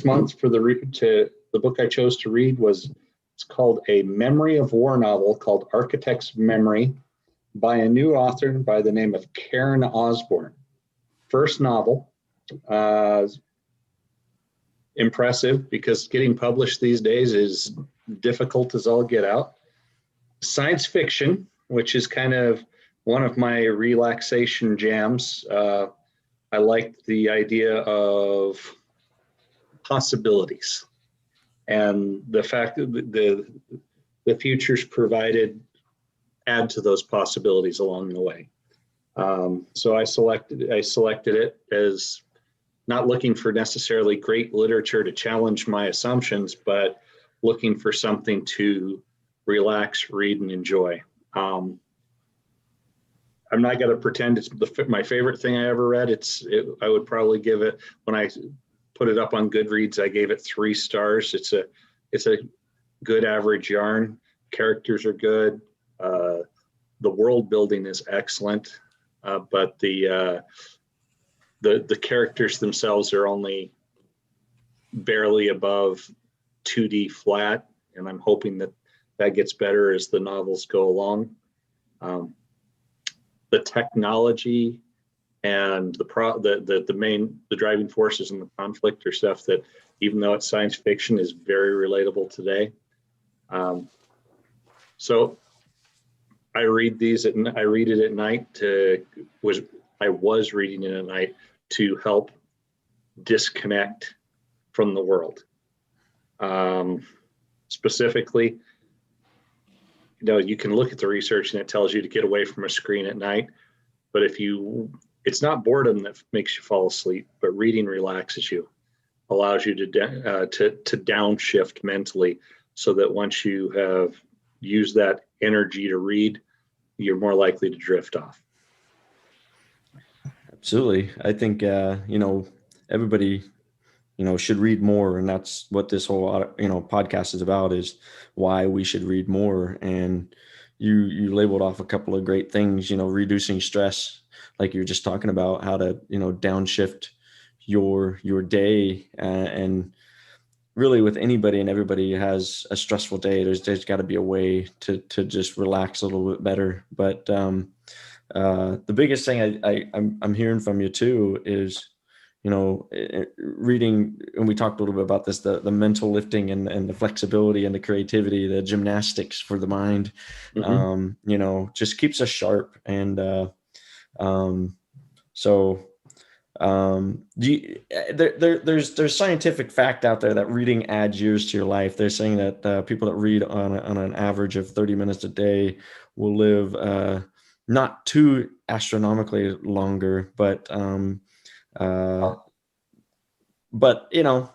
this month for the book I chose to read it's called A Memory of War novel called Architect's Memory by a new author by the name of Karen Osborne. First novel, impressive because getting published these days is difficult as all get out. Science fiction, which is kind of one of my relaxation jams. I like the idea of possibilities and the fact that the futures provided add to those possibilities along the way. So I selected it as not looking for necessarily great literature to challenge my assumptions, but looking for something to relax, read, and enjoy. I'm not going to pretend it's my favorite thing I ever read. I would probably give it, when I put it up on Goodreads, I gave it 3 stars. It's a good average yarn. Characters are good. The world building is excellent, but the characters themselves are only barely above 2D flat, and I'm hoping that gets better as the novels go along. The technology and the driving forces in the conflict are stuff that, even though it's science fiction, is very relatable today. So I read it at night. I was reading it at night to help disconnect from the world. Specifically, you can look at the research and it tells you to get away from a screen at night, but it's not boredom that makes you fall asleep, but reading relaxes you, allows you to downshift mentally, so that once you have used that energy to read, you're more likely to drift off. Absolutely. I think, everybody, should read more. And that's what this whole, podcast is about, is why we should read more. And you labeled off a couple of great things, reducing stress, like you were just talking about, how to, downshift your day. And really, with anybody and everybody who has a stressful day, there's got to be a way to just relax a little bit better. But the biggest thing I'm hearing from you too is, reading, and we talked a little bit about this, the mental lifting and the flexibility and the creativity, the gymnastics for the mind, just keeps us sharp. And there's scientific fact out there that reading adds years to your life. They're saying that people that read on an average of 30 minutes a day will live not too astronomically longer, but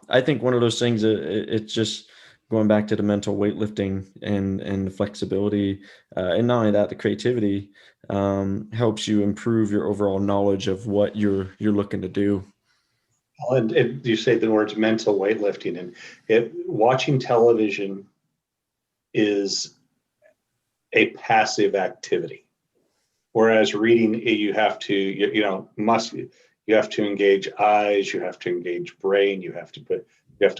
I think one of those things, it's just going back to the mental weightlifting and the flexibility, and not only that, the creativity helps you improve your overall knowledge of what you're looking to do. And you say the words mental weightlifting, and watching television is a passive activity, whereas reading, you have to engage eyes, you have to engage brain, you have to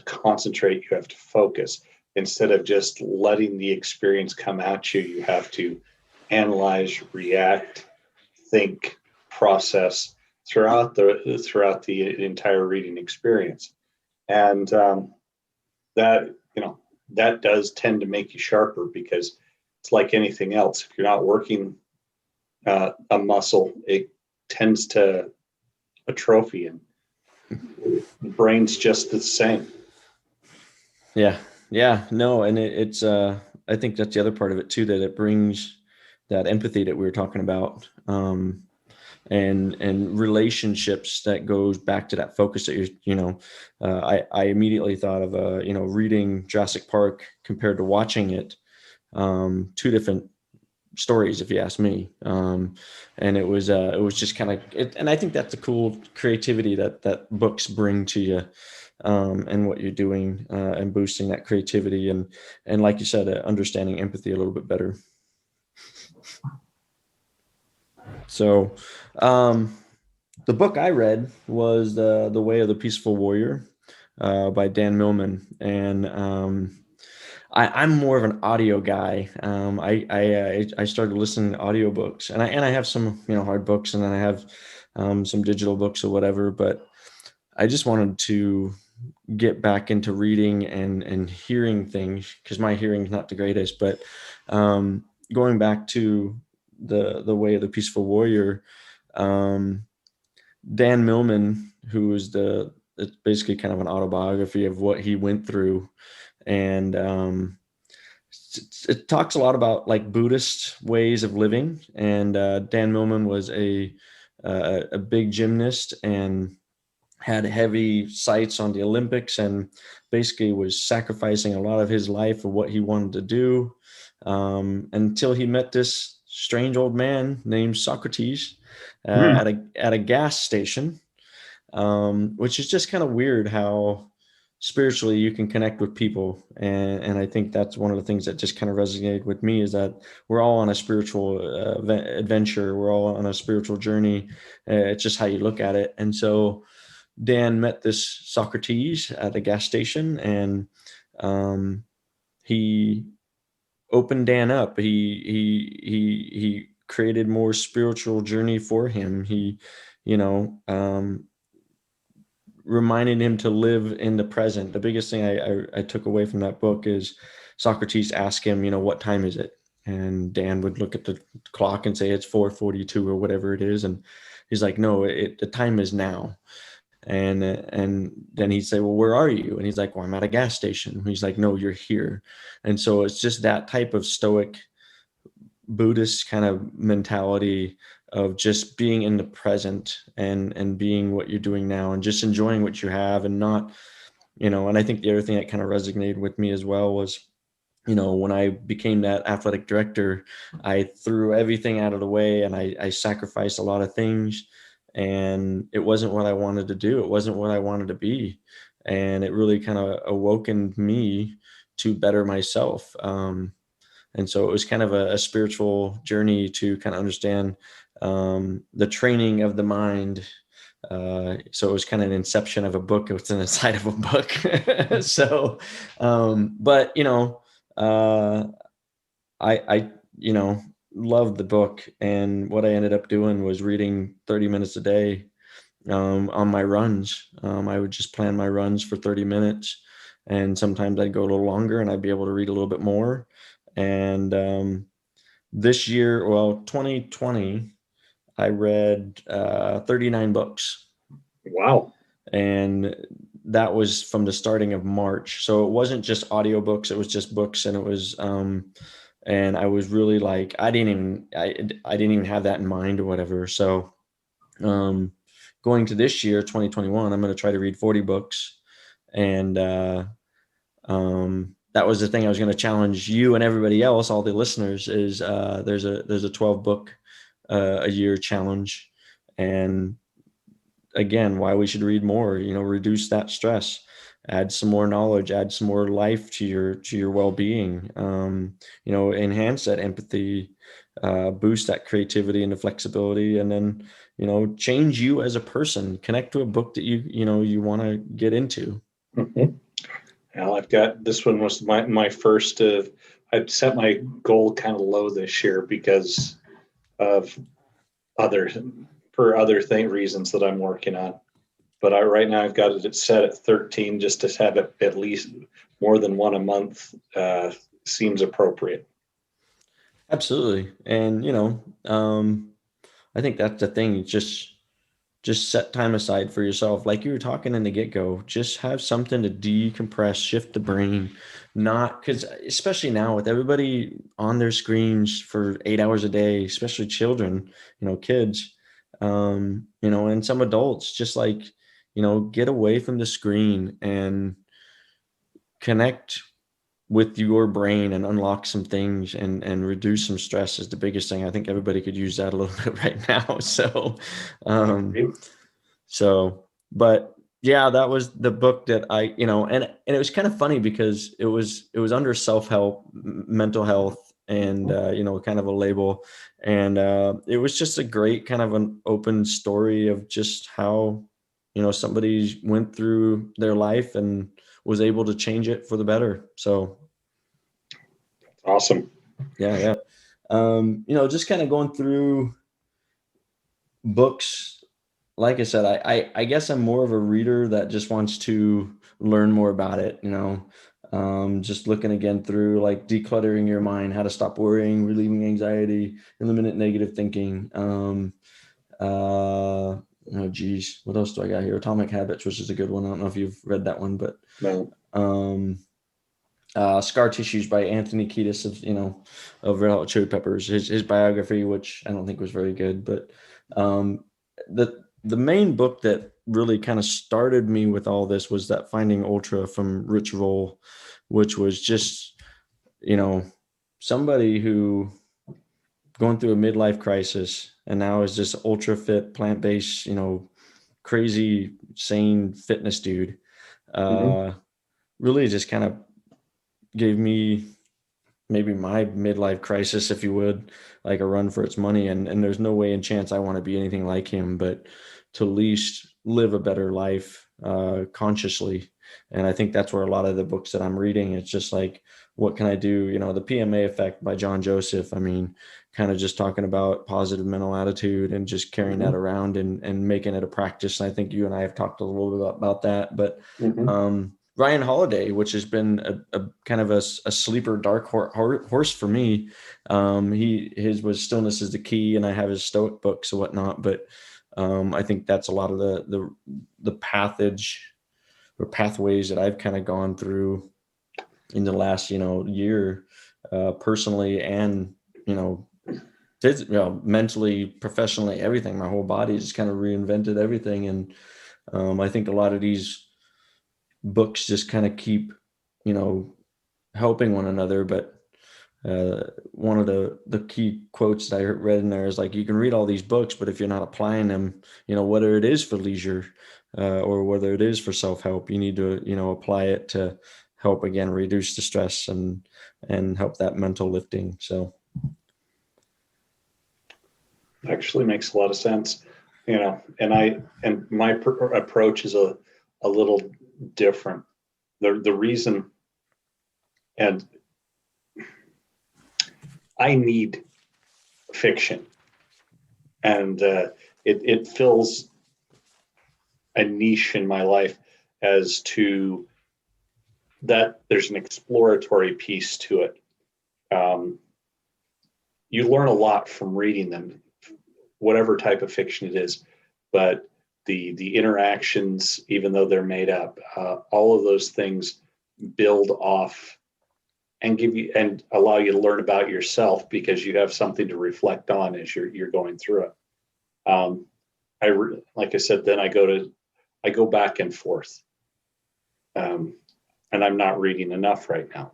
concentrate, you have to focus. Instead of just letting the experience come at you, you have to analyze, react, think, process throughout the entire reading experience. And that does tend to make you sharper, because it's like anything else. If you're not working a muscle, it tends to atrophy, and the brain's just the same. Yeah, no, and it's I think that's the other part of it too, that it brings that empathy that we were talking about, and relationships, that goes back to that focus that I immediately thought of reading Jurassic Park compared to watching it, 2 different stories, if you ask me. And it was just kind of, and I think that's the cool creativity that books bring to you, and what you're doing, and boosting that creativity, and like you said, understanding empathy a little bit better. So the book I read was the Way of the Peaceful Warrior by Dan Millman. And I'm more of an audio guy. I started listening to audiobooks, and I have some, hard books, and then I have some digital books or whatever. But I just wanted to get back into reading and hearing things, because my hearing is not the greatest. But going back to the Way of the Peaceful Warrior, um, Dan Millman, who is it's basically kind of an autobiography of what he went through, and it talks a lot about like Buddhist ways of living. And Dan Millman was a big gymnast and had heavy sights on the Olympics, and basically was sacrificing a lot of his life for what he wanted to do, until he met this strange old man named Socrates at a gas station, which is just kind of weird how spiritually you can connect with people. And I think that's one of the things that just kind of resonated with me, is that we're all on a spiritual adventure. We're all on a spiritual journey. It's just how you look at it. And so Dan met this Socrates at a gas station, and he opened Dan up. He created more spiritual journey for him. He, you know, reminding him to live in the present. The biggest thing I took away from that book is Socrates asked him, what time is it? And Dan would look at the clock and say it's 4:42 or whatever it is. And he's like, no, the time is now. And then he'd say, well, where are you? And he's like, well, I'm at a gas station. And he's like, no, you're here. And so it's just that type of stoic Buddhist kind of mentality of just being in the present and being what you're doing now, and just enjoying what you have, and not, and I think the other thing that kind of resonated with me as well was, when I became that athletic director, I threw everything out of the way, and I sacrificed a lot of things, and it wasn't what I wanted to do. It wasn't what I wanted to be. And it really kind of awoken me to better myself. And so it was kind of a spiritual journey to kind of understand the training of the mind. So it was kind of an inception of a book. It was inside of a book. So, but I loved the book, and what I ended up doing was reading 30 minutes a day on my runs. I would just plan my runs for 30 minutes, and sometimes I'd go a little longer, and I'd be able to read a little bit more. And this year, 2020, I read 39 books. Wow. And that was from the starting of March. So it wasn't just audiobooks, it was just books. And it was, and I was really like, I didn't even have that in mind or whatever. So going to this year, 2021, I'm going to try to read 40 books. And that was the thing I was going to challenge you and everybody else, all the listeners, is there's a 12 book a year challenge. And again, why we should read more, reduce that stress, add some more knowledge, add some more life to your well-being, enhance that empathy, boost that creativity and the flexibility, and then, change you as a person, connect to a book that you want to get into. Mm-hmm. Well, I've got, this one was my first of, I've set my goal kind of low this year because of other reasons that I'm working on. But right now I've got it set at 13, just to have it at least more than one a month seems appropriate. Absolutely. And, I think that's the thing. Just set time aside for yourself. Like you were talking in the get-go, just have something to decompress, shift the brain, not because, especially now with everybody on their screens for 8 hours a day, especially children, kids, and some adults, just like, get away from the screen and connect with your brain and unlock some things and reduce some stress is the biggest thing. I think everybody could use that a little bit right now. So, but yeah, that was the book that I, and it was kind of funny because it was under self-help, mental health, and, kind of a label. And it was just a great kind of an open story of just how somebody went through their life and was able to change it for the better. So Awesome. yeah. Just kind of going through books. Like I said, I guess I'm more of a reader that just wants to learn more about it, just looking again through like decluttering your mind, how to stop worrying, relieving anxiety, eliminate negative thinking. Oh geez, what else do I got here? Atomic Habits, which is a good one. I don't know if you've read that one, but No. Scar Tissues by Anthony Kiedis of Red Hot Chili Peppers. His biography, which I don't think was very good, but the main book that really kind of started me with all this was that Finding Ultra from Rich Roll, which was just somebody who going through a midlife crisis and now is just ultra fit, plant-based, crazy, sane fitness dude. Really just kind of gave me maybe my midlife crisis, if you would, like a run for its money. And there's no way in chance I want to be anything like him, but to at least live a better life consciously. And I think that's where a lot of the books that I'm reading, it's just like, what can I do? The PMA Effect by John Joseph. I mean, kind of just talking about positive mental attitude and just carrying that around and making it a practice. And I think you and I have talked a little bit about that, but Ryan Holiday, which has been a kind of a sleeper dark horse for me. His was Stillness is the Key, and I have his Stoic books and whatnot. But I think that's a lot of the pathways that I've kind of gone through in the last year, personally and mentally, professionally, everything. My whole body just kind of reinvented everything, and I think a lot of these books just kind of keep helping one another. But one of the key quotes that I read in there is like, you can read all these books, but if you're not applying them, whether it is for leisure or whether it is for self-help, you need to apply it to help again reduce the stress and help that mental lifting. So Actually makes a lot of sense, and my approach is a little different. The reason, and I need fiction, and it fills a niche in my life as to that. There's an exploratory piece to it. You learn a lot from reading them, whatever type of fiction it is, but the interactions, even though they're made up, all of those things build off and give you and allow you to learn about yourself, because you have something to reflect on as you're going through it. Like I said, then I go back and forth, and I'm not reading enough right now.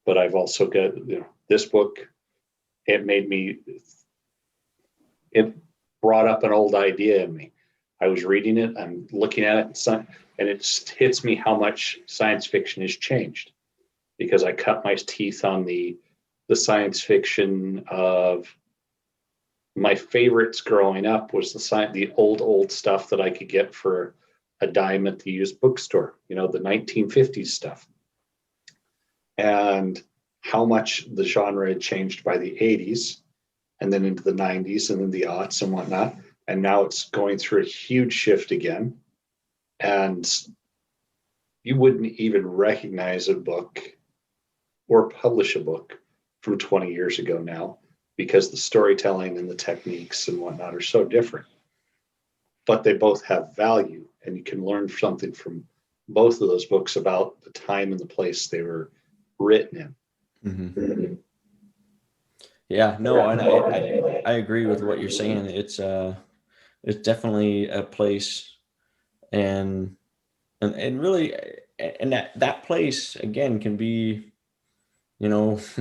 But I've also got this book. It brought up an old idea in me. I was reading it, I'm looking at it, and it hits me how much science fiction has changed, because I cut my teeth on the science fiction of my favorites growing up was the old stuff that I could get for a dime at the used bookstore, the 1950s stuff, and how much the genre had changed by the 80s and then into the 90s and then the aughts and whatnot. And now it's going through a huge shift again. And you wouldn't even recognize a book or publish a book from 20 years ago now, because the storytelling and the techniques and whatnot are so different. But they both have value, and you can learn something from both of those books about the time and the place they were written in. Mm-hmm. Yeah, no, and I agree with what you're saying. It's definitely a place, and really, and that place again can be,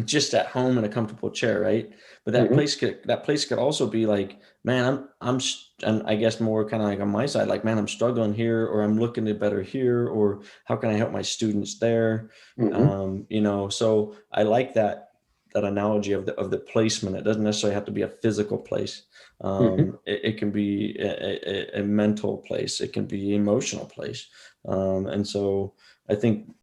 just at home in a comfortable chair, right? But that place could also be like, man, and I guess more kind of like on my side, like, man, I'm struggling here, or I'm looking to better here, or how can I help my students there? So I like that that analogy of the placement. It doesn't necessarily have to be a physical place. Mhm. It can be a mental place. It can be emotional place. And so I think